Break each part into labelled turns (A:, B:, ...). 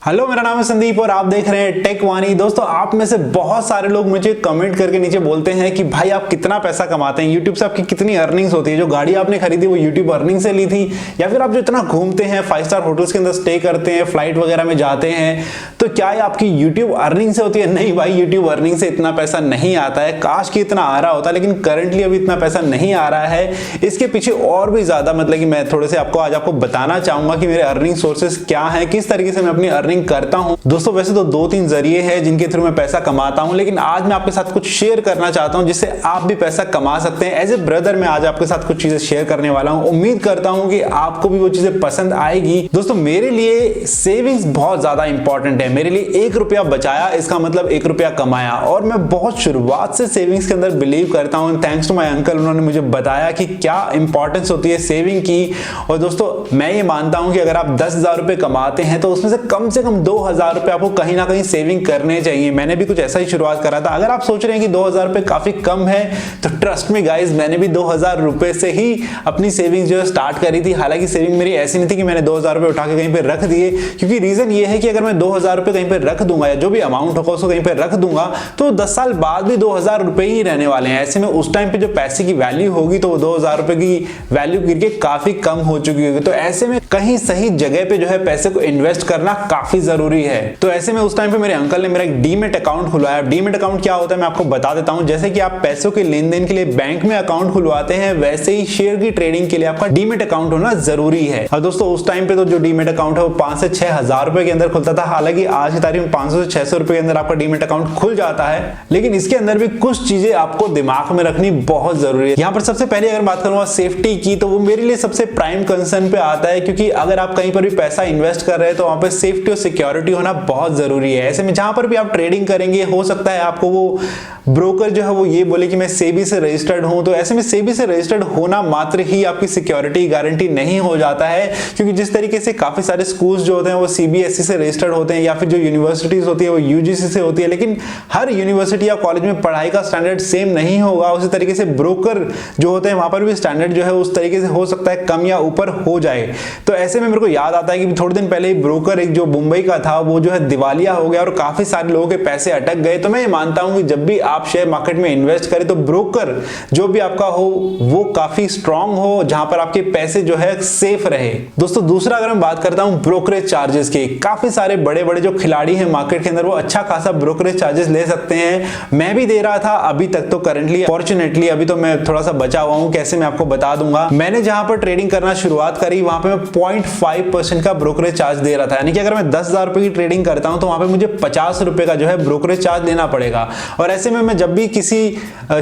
A: Hello, मेरा नाम है संदीप और आप देख रहे हैं टेक वाणी। दोस्तों, आप में से बहुत सारे लोग मुझे कमेंट करके नीचे बोलते हैं कि भाई आप कितना पैसा कमाते हैं, यूट्यूब से आपकी कितनी अर्निंग्स होती है। जो गाड़ी आपने खरीदी वो यूट्यूब अर्निंग से ली थी, या फिर आप जो इतना घूमते हैं, 5 स्टार होटल्स के अंदर स्टे करते हैं, फ्लाइट वगैरह में जाते हैं, तो क्या ये आपकी यूट्यूब अर्निंग से होती है? नहीं भाई, यूट्यूब अर्निंग से इतना पैसा नहीं आता है। काश कि इतना आ रहा होता, लेकिन करंटली अभी इतना पैसा नहीं आ रहा है। इसके पीछे और भी ज्यादा मतलब कि मैं थोड़े से आज आपको बताना चाहूंगा कि मेरे अर्निंग सोर्सेस क्या है, किस तरीके से मैं अपनी अर्निंग करता हूं। दोस्तों, वैसे तो 2-3 जरिए हैं जिनके थ्रू मैं पैसा कमाता हूं, लेकिन आज मैं आपके साथ कुछ शेयर करना चाहता हूं जिससे आप भी पैसा कमा सकते हैं। एज ए ब्रदर मैं आज आपके साथ कुछ चीजें शेयर करने वाला हूं। उम्मीद करता हूं कि आपको भी वो चीजें पसंद आएगी। दोस्तों, मेरे लिए सेविंग्स बहुत ज्यादा इंपॉर्टेंट है। मेरे लिए 1 रुपया बचाया, इसका मतलब 1 रुपया कमाया। और मैं बहुत शुरुआत से सेविंग्स के अंदर बिलीव करता हूं। थैंक्स टू माय अंकल, उन्होंने मुझे बताया कि क्या इंपॉर्टेंस होती है सेविंग की। और दोस्तों, मैं ये मानता हूं कि अगर आप 10,000 रुपए कमाते हैं तो उसमें से कम 2,000 रुपए आपको कहीं ना कहीं सेविंग करने चाहिए। मैंने भी कुछ ऐसा ही शुरुआत करा था। अगर आप सोच रहे हैं कि 2,000 रुपए काफी कम है, तो ट्रस्ट मी गाइस, मैंने भी 2,000 रुपए से ही अपनी सेविंग जो है स्टार्ट करी थी। हालांकि सेविंग मेरी ऐसी नहीं थी कि मैंने 2,000 रुपए उठा के कहीं पे रख दिए, क्योंकि रीजन ये है कि अगर मैं 2,000 रुपए कहीं पे रख दूंगा या जो भी अमाउंट होगा उसको कहीं पे रख दूंगा, तो 10 साल बाद भी 2,000 रुपए ही रहने वाले हैं। ऐसे में उस टाइम पे जो पैसे की वैल्यू होगी तो वो 2,000 रुपए की वैल्यू गिर के काफी कम हो चुकी होगी। तो ऐसे में कहीं सही जगह पे जो है पैसे को इन्वेस्ट करना काफी जरूरी है। तो ऐसे में उस टाइम पे मेरे अंकल ने मेरा एक डीमेट अकाउंट खुलवाया। डीमेट अकाउंट क्या होता है मैं आपको बता देता हूं। जैसे कि आप पैसों के लेन देन के लिए बैंक में अकाउंट खुलवाते हैं, वैसे ही शेयर की ट्रेडिंग के लिए आपका डीमेट अकाउंट होना जरूरी है। और दोस्तों, उस टाइम पे तो जो डीमेट अकाउंट है वो 5 से 6,000 रुपए के अंदर खुलता था। हालांकि आज की तारीख में 500 से 600 रुपए के अंदर आपका डीमेट अकाउंट खुल जाता है, लेकिन इसके अंदर भी कुछ चीजें आपको दिमाग में रखनी बहुत जरूरी है। यहां पर सबसे पहले अगर बात करूंगा सेफ्टी की, तो वो मेरे लिए सबसे प्राइम कंसर्न पे आता है, क्योंकि अगर आप कहीं पर भी पैसा इन्वेस्ट कर रहे हैं तो वहां पर सेफ्टी और सिक्योरिटी होना बहुत जरूरी है। ऐसे में जहां पर भी आप ट्रेडिंग करेंगे, हो सकता है आपको वो ब्रोकर जो है वो ये बोले कि मैं सेबी से रजिस्टर्ड हूं, तो ऐसे में सेबी से रजिस्टर्ड होना मात्र ही आपकी सिक्योरिटी गारंटी नहीं हो जाता है। क्योंकि जिस तरीके से काफी सारे स्कूल्स जो होते हैं वो सीबीएसई से रजिस्टर्ड होते हैं, या फिर जो यूनिवर्सिटीज होती है वो यूजीसी से होती है, लेकिन हर यूनिवर्सिटी या कॉलेज में पढ़ाई का स्टैंडर्ड सेम नहीं होगा। उसी तरीके से ब्रोकर जो होते हैं वहां पर भी स्टैंडर्ड जो है उस तरीके से हो सकता है कम या ऊपर हो जाए। तो ऐसे में मेरे को याद आता है कि थोड़े दिन पहले ब्रोकर एक जो मुंबई का था वो जो है दिवालिया हो गया और काफी सारे लोगों के पैसे अटक गए। तो मैं ये मानता हूं कि जब भी आप शेयर मार्केट में इन्वेस्ट करें तो ब्रोकर जो भी आपका हो वो काफी स्ट्रांग हो, जहां पर आपके पैसे जो है सेफ रहे। दोस्तों, दूसरा अगर मैं बात करता हूं ब्रोकरेज चार्जेस की, काफी सारे बड़े बड़े जो खिलाड़ी हैं मार्केट के अंदर वो अच्छा खासा ब्रोकरेज चार्जेस ले सकते हैं। मैं भी दे रहा था अभी तक, तो करंटली फॉर्चुनेटली अभी तो मैं थोड़ा सा बचा हुआ हूं। कैसे मैं आपको बता दूंगा। मैंने जहां पर ट्रेडिंग करना शुरुआत करी वहां पे मैं 0.5% का ब्रोकरेज चार्ज दे रहा था। यानी कि अगर मैं 10,000 रुपए की ट्रेडिंग करता हूं तो वहां पे मुझे 50 रुपए का जो है ब्रोकरेज चार्ज देना पड़ेगा। और ऐसे में मैं जब भी किसी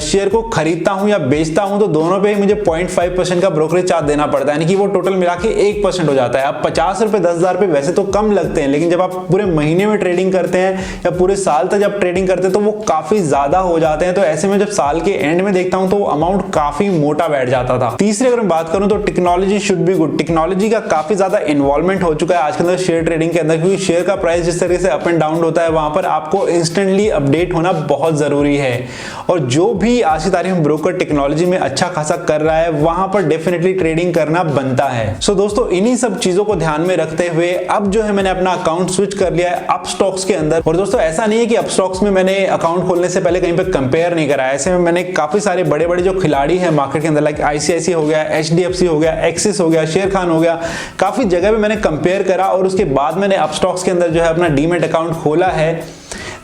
A: शेयर को खरीदता हूं या बेचता हूं तो दोनों पे ही मुझे 0.5% का ब्रोकरेज चार्ज देना पड़ता है। यानी कि वो टोटल मिला के 1% हो जाता है। अब 50 रुपए 10,000 रुपए वैसे तो कम लगते हैं, लेकिन जब आप पूरे महीने में ट्रेडिंग करते हैं या पूरे साल तक जब ट्रेडिंग करते हैं तो वो काफी ज्यादा हो जाते हैं। तो ऐसे में जब साल के एंड में देखता हूं तो अमाउंट काफी मोटा बैठ जाता था। तीसरी अगर मैं बात करूं तो technology should be good. Technology का काफी ज्यादा इन्वॉल्वमेंट हो चुका है आज के अंदर शेयर ट्रेडिंग के अंदर, क्योंकि शेयर का प्राइस जिस तरीके से अप एंड डाउन होता है वहां पर आपको इंस्टेंटली अपडेट होना बहुत जरूरी है। और जो भी आज की तारीख में ब्रोकर टेक्नोलॉजी में अच्छा खासा कर रहा है वहां पर डेफिनेटली ट्रेडिंग करना बनता है। सो दोस्तों, इन्हीं सब चीजों को ध्यान में रखते हुए अब जो है मैंने अपना अकाउंट स्विच कर लिया है अपस्टॉक्स के अंदर। और दोस्तों, ऐसा नहीं है कि अपस्टॉक्स में मैंने अकाउंट खोलने से पहले कहीं पे कंपेयर नहीं करा है। ऐसे में मैंने काफी सारे बड़े बड़े जो खिलाड़ी हैं मार्केट के अंदर, लाइक आईसीआईसी हो गया, एचडीएफसी हो गया, एक्सिस हो गया, शेर खान हो गया, काफी जगह पे मैंने कंपेयर करा और उसके बाद मैंने अपस्टॉक्स के अंदर जो है अपना डीमेट अकाउंट खोला है।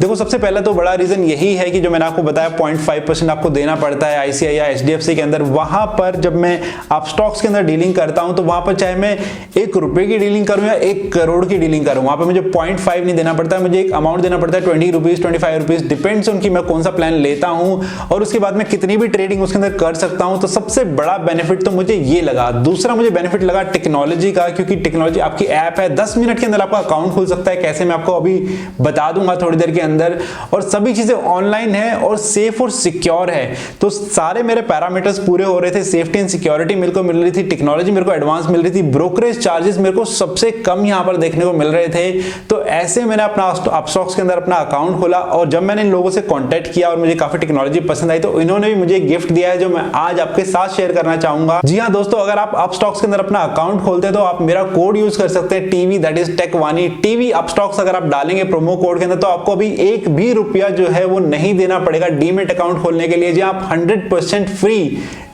A: देखो, सबसे पहला तो बड़ा रीजन यही है कि जो मैंने आपको बताया 0.5% आपको देना पड़ता है आईसीआई या एचडीएफसी के अंदर। वहां पर जब मैं अपस्टॉक्स के अंदर डीलिंग करता हूं तो वहां पर चाहे मैं 1 रुपए की डीलिंग करूं या 1 करोड़ की डीलिंग करूं, वहां पर मुझे 0.5 नहीं देना पड़ता है। मुझे एक अमाउंट देना पड़ता है 20 रुपीज, 25 रुपीज, डिपेंड्स ऑन कि मैं कौन सा प्लान लेता हूं और उसके बाद मैं कितनी भी ट्रेडिंग उसके अंदर कर सकता हूं। तो सबसे बड़ा बेनिफिट तो मुझे ये लगा। दूसरा मुझे बेनिफिट लगा टेक्नोलॉजी का, क्योंकि टेक्नोलॉजी आपकी ऐप है, 10 मिनट के अंदर आपका अकाउंट खुल सकता है। कैसे, मैं आपको अभी बता दूंगा थोड़ी देर के अंदर, और सभी चीजें ऑनलाइन है और सेफ और सिक्योर है। तो सारे मेरे पैरामीटर्स पूरे हो रहे थे, सेफ्टी एंड सिक्योरिटी मेरे को मिल रही थी, टेक्नोलॉजी मेरे को एडवांस मिल रही थी, ब्रोकरेज चार्जेस मेरे को सबसे कम यहाँ पर देखने को मिल रहे थे। तो ऐसे मैंने अपना अपस्टॉक्स के अंदर अपना अकाउंट खोला, और जब मैंने इन लोगों से कांटेक्ट किया और मुझे काफी टेक्नोलॉजी पसंद आई, तो इन्होंने भी मुझे गिफ्ट दिया है जो मैं आज आपके साथ शेयर करना चाहूंगा। जी हाँ दोस्तों, अगर आप अपस्टॉक्स के अंदर अपना अकाउंट खोलते हैं तो आप मेरा कोड यूज कर सकते हैं, TV, that is Tekwani TV Upstox. अगर आप डालेंगे प्रोमो कोड के अंदर तो आपको अभी एक भी रुपया जो है वो नहीं देना पड़ेगा डीमेट अकाउंट खोलने के लिए। जी आप 100% फ्री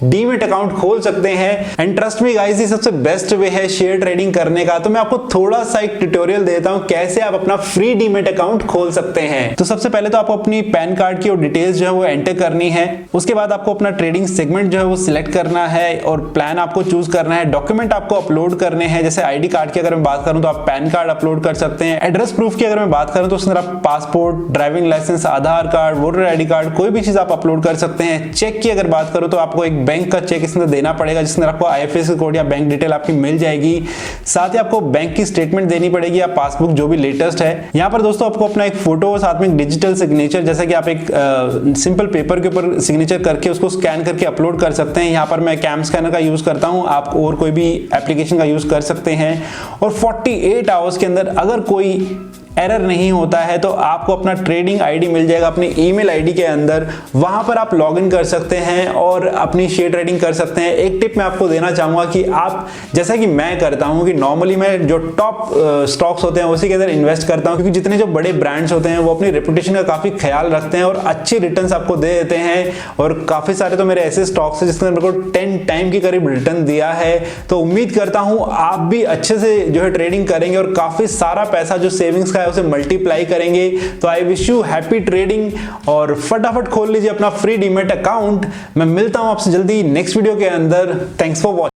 A: डीमेट अकाउंट खोल सकते हैं। एंड ट्रस्ट मी गाइस, ये सबसे बेस्ट वे है शेयर ट्रेडिंग करने का। तो मैं आपको थोड़ा सा एक ट्यूटोरियल देता हूं कैसे आप अपना फ्री डीमेट अकाउंट खोल सकते हैं। तो सबसे पहले तो आपको अपनी पैन कार्ड की और डिटेल्स जो है वो एंटर करनी है। उसके बाद आपको अपना ट्रेडिंग सेगमेंट जो है वो सिलेक्ट करना है और प्लान आपको चूज करना है। डॉक्यूमेंट आपको अपलोड करने हैं, जैसे आईडी कार्ड की अगर मैं बात करूं तो आप पैन कार्ड अपलोड कर सकते हैं। एड्रेस प्रूफ की अगर मैं बात करूं तो उसके अंदर आप पासपोर्ट, ड्राइविंग लाइसेंस, आधार कार्ड, वोटर आईडी कार्ड, कोई भी चीज आप अपलोड कर सकते हैं। चेक की अगर बात करूं तो आपको एक बैंक का चेक इसमें देना पड़ेगा, जिसमें आपको आईएफएससी कोड या बैंक डिटेल आपकी मिल जाएगी। साथ ही आपको बैंक की स्टेटमेंट देनी पड़ेगी या पासबुक जो भी लेटेस्ट है। यहाँ पर दोस्तों आपको अपना एक फोटो, साथ में डिजिटल सिग्नेचर, जैसे कि आप एक सिंपल पेपर के ऊपर सिग्नेचर करके उसको स्कैन करके अपलोड कर सकते हैं। यहाँ पर मैं कैम स्कैनर का यूज करता हूँ, आप और कोई भी एप्लीकेशन का यूज कर सकते हैं। और 48 आवर्स के अंदर अगर कोई एरर नहीं होता है तो आपको अपना ट्रेडिंग आईडी मिल जाएगा अपनी ईमेल आईडी के अंदर। वहां पर आप लॉगिन कर सकते हैं और अपनी शेयर ट्रेडिंग कर सकते हैं। एक टिप मैं आपको देना चाहूंगा कि आप, जैसा कि मैं करता हूं कि नॉर्मली मैं जो टॉप स्टॉक्स होते हैं उसी के अंदर इन्वेस्ट करता हूं, क्योंकि जितने जो बड़े ब्रांड्स होते हैं वो अपनी रेपुटेशन का काफी ख्याल रखते हैं और अच्छी रिटर्न्स आपको दे देते हैं। और काफी सारे तो मेरे ऐसे स्टॉक्स हैं जिसने मेरे को 10 टाइम के करीब रिटर्न दिया है। तो उम्मीद करता हूं आप भी अच्छे से जो है ट्रेडिंग करेंगे और काफी सारा पैसा जो सेविंग्स का है उसे मल्टीप्लाई करेंगे। तो I wish you happy trading और फटाफट खोल लीजिए अपना फ्री डीमेट अकाउंट। मैं मिलता हूं आपसे जल्दी नेक्स्ट वीडियो के अंदर। Thanks for watching.